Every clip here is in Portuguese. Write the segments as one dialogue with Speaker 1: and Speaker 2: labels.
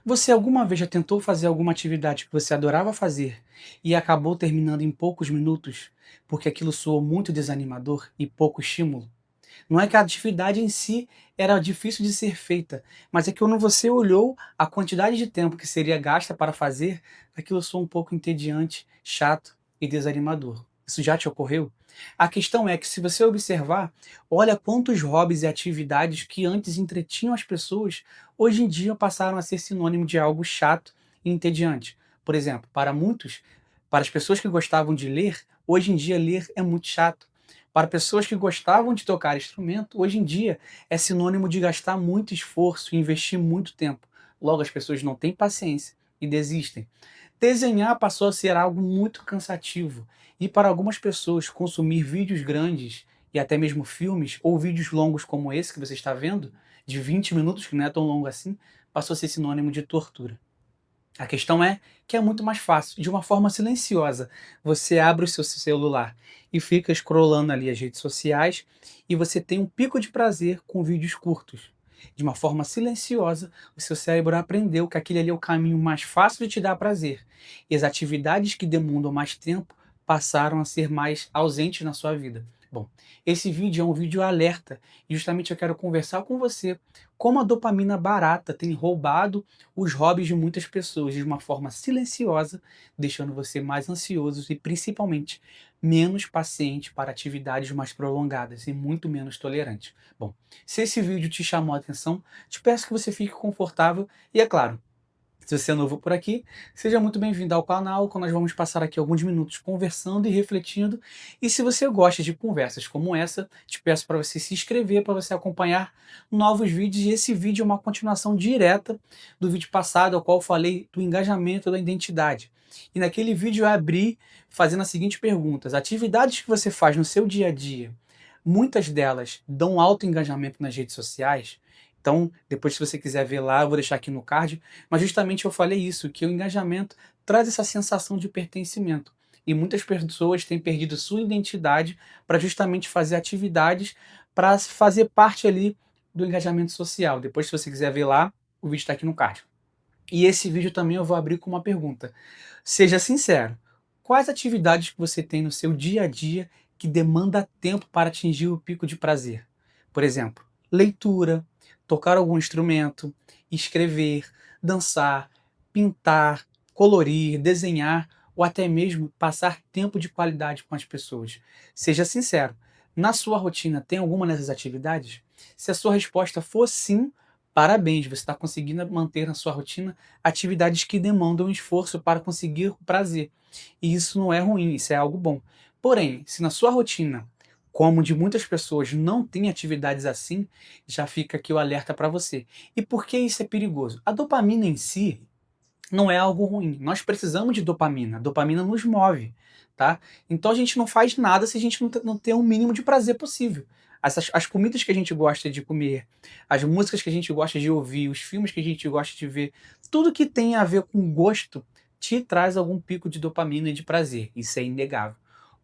Speaker 1: Você alguma vez já tentou fazer alguma atividade que você adorava fazer e acabou terminando em poucos minutos, porque aquilo soou muito desanimador e pouco estímulo? Não é que a atividade em si era difícil de ser feita, mas é que quando você olhou a quantidade de tempo que seria gasta para fazer, aquilo soou um pouco entediante, chato e desanimador. Isso já te ocorreu? A questão é que, se você observar, olha quantos hobbies e atividades que antes entretinham as pessoas, hoje em dia passaram a ser sinônimo de algo chato e entediante. Por exemplo, para muitos, para as pessoas que gostavam de ler, hoje em dia ler é muito chato. Para pessoas que gostavam de tocar instrumento, hoje em dia é sinônimo de gastar muito esforço e investir muito tempo. Logo, as pessoas não têm paciência e desistem. Desenhar passou a ser algo muito cansativo, e para algumas pessoas, consumir vídeos grandes e até mesmo filmes ou vídeos longos como esse que você está vendo, de 20 minutos, que não é tão longo assim, passou a ser sinônimo de tortura. A questão é que é muito mais fácil, de uma forma silenciosa. Você abre o seu celular e fica scrollando ali as redes sociais, e você tem um pico de prazer com vídeos curtos. De uma forma silenciosa, o seu cérebro aprendeu que aquele ali é o caminho mais fácil de te dar prazer. E as atividades que demandam mais tempo passaram a ser mais ausentes na sua vida. Bom, esse vídeo é um vídeo alerta, e justamente eu quero conversar com você como a dopamina barata tem roubado os hobbies de muitas pessoas de uma forma silenciosa, deixando você mais ansioso e principalmente menos paciente para atividades mais prolongadas e muito menos tolerante. Bom, se esse vídeo te chamou a atenção, te peço que você fique confortável e, é claro, se você é novo por aqui, seja muito bem-vindo ao canal, que nós vamos passar aqui alguns minutos conversando e refletindo. E se você gosta de conversas como essa, te peço para você se inscrever, para você acompanhar novos vídeos. E esse vídeo é uma continuação direta do vídeo passado, ao qual eu falei do engajamento da identidade. E naquele vídeo eu abri fazendo a seguinte pergunta: as atividades que você faz no seu dia a dia, muitas delas dão alto engajamento nas redes sociais? Então, depois, se você quiser ver lá, eu vou deixar aqui no card, mas justamente eu falei isso, que o engajamento traz essa sensação de pertencimento. E muitas pessoas têm perdido sua identidade para justamente fazer atividades para fazer parte ali do engajamento social. Depois, se você quiser ver lá, o vídeo está aqui no card. E esse vídeo também eu vou abrir com uma pergunta. Seja sincero, quais atividades que você tem no seu dia a dia que demanda tempo para atingir o pico de prazer? Por exemplo, leitura, tocar algum instrumento, escrever, dançar, pintar, colorir, desenhar ou até mesmo passar tempo de qualidade com as pessoas. Seja sincero, na sua rotina tem alguma dessas atividades? Se a sua resposta for sim, parabéns, você está conseguindo manter na sua rotina atividades que demandam esforço para conseguir o prazer. E isso não é ruim, isso é algo bom. Porém, se na sua rotina, como de muitas pessoas, não tem atividades assim, já fica aqui o alerta para você. E por que isso é perigoso? A dopamina em si não é algo ruim. Nós precisamos de dopamina. A dopamina nos move, tá? Então a gente não faz nada se a gente não tem o mínimo de prazer possível. As comidas que a gente gosta de comer, as músicas que a gente gosta de ouvir, os filmes que a gente gosta de ver, tudo que tem a ver com gosto te traz algum pico de dopamina e de prazer. Isso é inegável.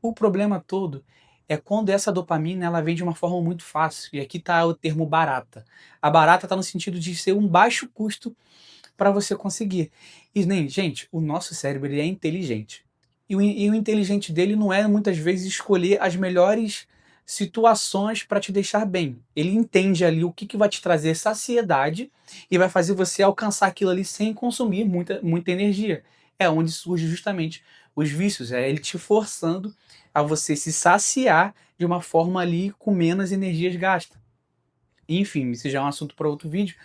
Speaker 1: O problema todo é quando essa dopamina ela vem de uma forma muito fácil. E aqui está o termo barata. A barata está no sentido de ser um baixo custo para você conseguir. E nem, gente, o nosso cérebro ele é inteligente. E o inteligente dele não é muitas vezes escolher as melhores situações para te deixar bem. Ele entende ali o que vai te trazer saciedade e vai fazer você alcançar aquilo ali sem consumir muita energia. É onde surge justamente os vícios, é ele te forçando a você se saciar de uma forma ali com menos energias gastas. Enfim, isso já é um assunto para outro vídeo,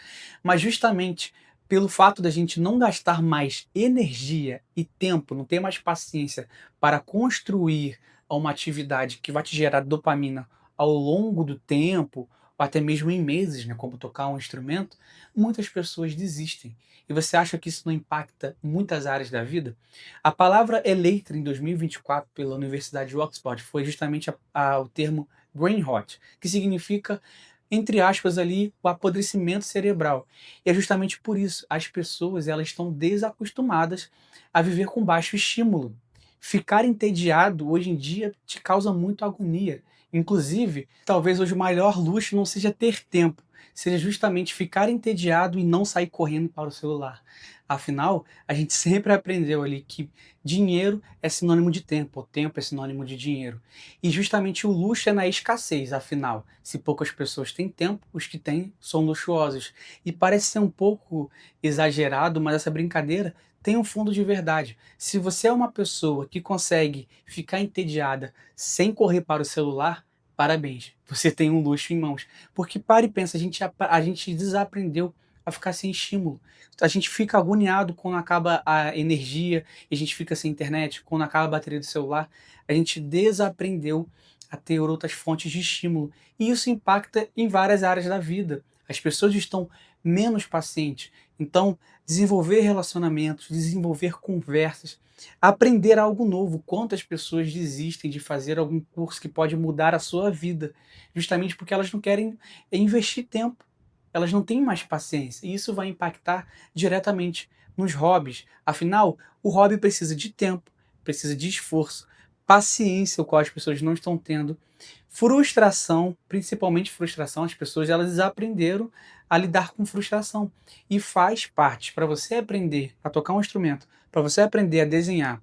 Speaker 1: mas justamente pelo fato da gente não gastar mais energia e tempo, não ter mais paciência para construir uma atividade que vai te gerar dopamina ao longo do tempo, ou até mesmo em meses, né, como tocar um instrumento, muitas pessoas desistem. E você acha que isso não impacta muitas áreas da vida? A palavra eleita em 2024 pela Universidade de Oxford foi justamente o termo brain rot, que significa, entre aspas ali, o apodrecimento cerebral. E é justamente por isso, as pessoas elas estão desacostumadas a viver com baixo estímulo. Ficar entediado hoje em dia te causa muito agonia. Inclusive, talvez hoje o maior luxo não seja ter tempo, seja justamente ficar entediado e não sair correndo para o celular. Afinal, a gente sempre aprendeu ali que dinheiro é sinônimo de tempo, o tempo é sinônimo de dinheiro. E justamente o luxo é na escassez, afinal, se poucas pessoas têm tempo, os que têm são luxuosos. E parece ser um pouco exagerado, mas essa brincadeira tem um fundo de verdade. Se você é uma pessoa que consegue ficar entediada sem correr para o celular, parabéns, você tem um luxo em mãos. Porque para e pensa, a gente desaprendeu a ficar sem estímulo. A gente fica agoniado quando acaba a energia, e a gente fica sem internet, quando acaba a bateria do celular. A gente desaprendeu a ter outras fontes de estímulo. E isso impacta em várias áreas da vida. As pessoas estão menos pacientes. Então, desenvolver relacionamentos, desenvolver conversas, aprender algo novo. Quantas pessoas desistem de fazer algum curso que pode mudar a sua vida, justamente porque elas não querem investir tempo. Elas não têm mais paciência. E isso vai impactar diretamente nos hobbies. Afinal, o hobby precisa de tempo, precisa de esforço, paciência, o qual as pessoas não estão tendo, frustração, principalmente frustração. As pessoas elas desaprenderam a lidar com frustração. E faz parte, para você aprender a tocar um instrumento, para você aprender a desenhar,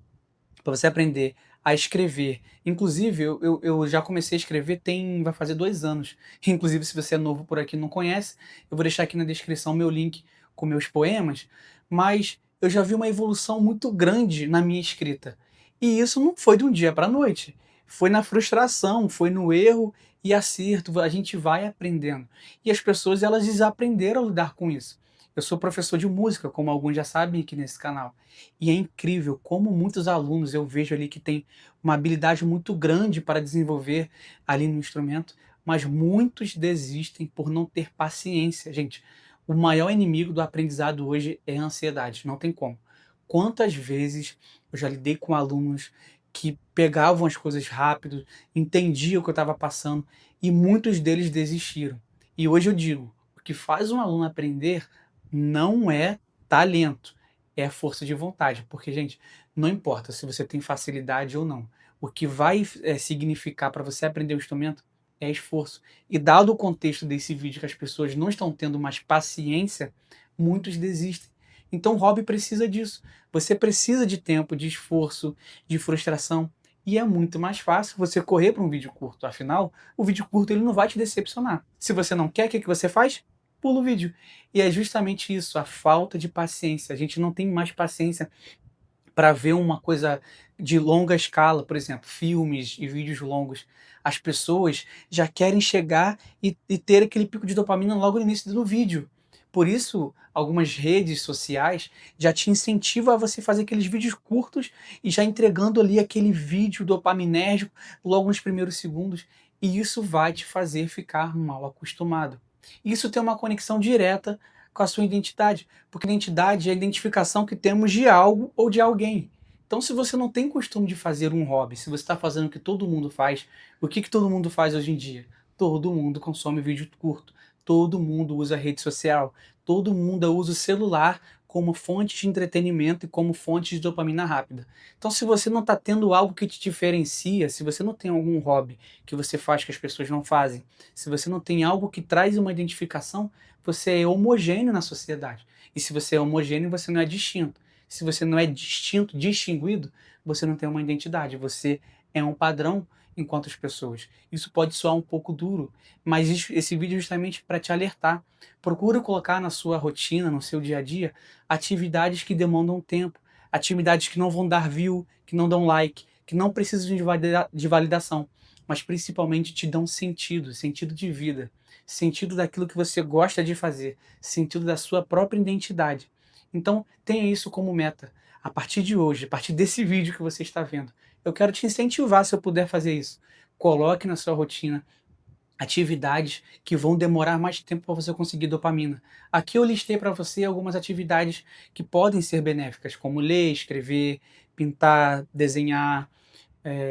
Speaker 1: para você aprender a escrever. Inclusive, eu já comecei a escrever vai fazer 2 anos. Inclusive, se você é novo por aqui e não conhece, eu vou deixar aqui na descrição meu link com meus poemas, mas eu já vi uma evolução muito grande na minha escrita. E isso não foi de um dia para a noite. Foi na frustração, foi no erro e acerto, a gente vai aprendendo. E as pessoas, elas desaprenderam a lidar com isso. Eu sou professor de música, como alguns já sabem aqui nesse canal. E é incrível como muitos alunos eu vejo ali que tem uma habilidade muito grande para desenvolver ali no instrumento, mas muitos desistem por não ter paciência. Gente, o maior inimigo do aprendizado hoje é a ansiedade, não tem como. Quantas vezes eu já lidei com alunos que pegavam as coisas rápido, entendiam o que eu estava passando e muitos deles desistiram. E hoje eu digo, o que faz um aluno aprender não é talento, é a força de vontade. Porque, gente, não importa se você tem facilidade ou não. O que vai significar para você aprender o instrumento é esforço. E dado o contexto desse vídeo que as pessoas não estão tendo mais paciência, muitos desistem. Então o hobby precisa disso. Você precisa de tempo, de esforço, de frustração. E é muito mais fácil você correr para um vídeo curto. Afinal, o vídeo curto ele não vai te decepcionar. Se você não quer, o que que você faz? Pula o vídeo. E é justamente isso, a falta de paciência. A gente não tem mais paciência para ver uma coisa de longa escala, por exemplo, filmes e vídeos longos. As pessoas já querem chegar e ter aquele pico de dopamina logo no início do vídeo. Por isso, algumas redes sociais já te incentivam a você fazer aqueles vídeos curtos e já entregando ali aquele vídeo dopaminérgico logo nos primeiros segundos. E isso vai te fazer ficar mal acostumado. Isso tem uma conexão direta com a sua identidade, porque identidade é a identificação que temos de algo ou de alguém. Então, se você não tem costume de fazer um hobby, se você está fazendo o que todo mundo faz, o que todo mundo faz hoje em dia? Todo mundo consome vídeo curto, todo mundo usa rede social, todo mundo usa o celular como fonte de entretenimento e como fonte de dopamina rápida. Então, se você não está tendo algo que te diferencia, se você não tem algum hobby que você faz que as pessoas não fazem, se você não tem algo que traz uma identificação, você é homogêneo na sociedade. E se você é homogêneo, você não é distinto. Se você não é distinto, distinguido, você não tem uma identidade. Você é um padrão enquanto as pessoas. Isso pode soar um pouco duro, mas esse vídeo é justamente para te alertar. Procura colocar na sua rotina, no seu dia a dia, atividades que demandam tempo, atividades que não vão dar view, que não dão like, que não precisam de validação, mas principalmente te dão sentido, sentido de vida, sentido daquilo que você gosta de fazer, sentido da sua própria identidade. Então, tenha isso como meta. A partir de hoje, a partir desse vídeo que você está vendo, eu quero te incentivar se eu puder fazer isso. Coloque na sua rotina atividades que vão demorar mais tempo para você conseguir dopamina. Aqui eu listei para você algumas atividades que podem ser benéficas, como ler, escrever, pintar, desenhar,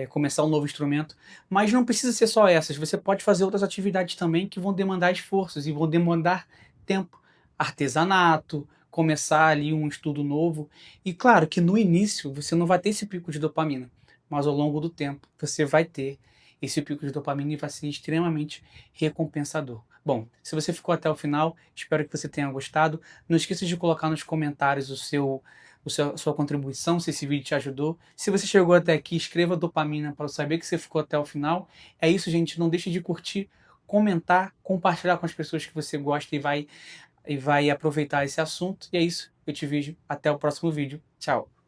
Speaker 1: começar um novo instrumento, mas não precisa ser só essas, você pode fazer outras atividades também que vão demandar esforços e vão demandar tempo. Artesanato, começar ali um estudo novo, e claro que no início você não vai ter esse pico de dopamina, mas ao longo do tempo você vai ter esse pico de dopamina e vai ser extremamente recompensador. Bom, se você ficou até o final, espero que você tenha gostado. Não esqueça de colocar nos comentários a sua contribuição, se esse vídeo te ajudou. Se você chegou até aqui, escreva dopamina para eu saber que você ficou até o final. É isso, gente. Não deixe de curtir, comentar, compartilhar com as pessoas que você gosta e vai aproveitar esse assunto. E é isso. Eu te vejo até o próximo vídeo. Tchau.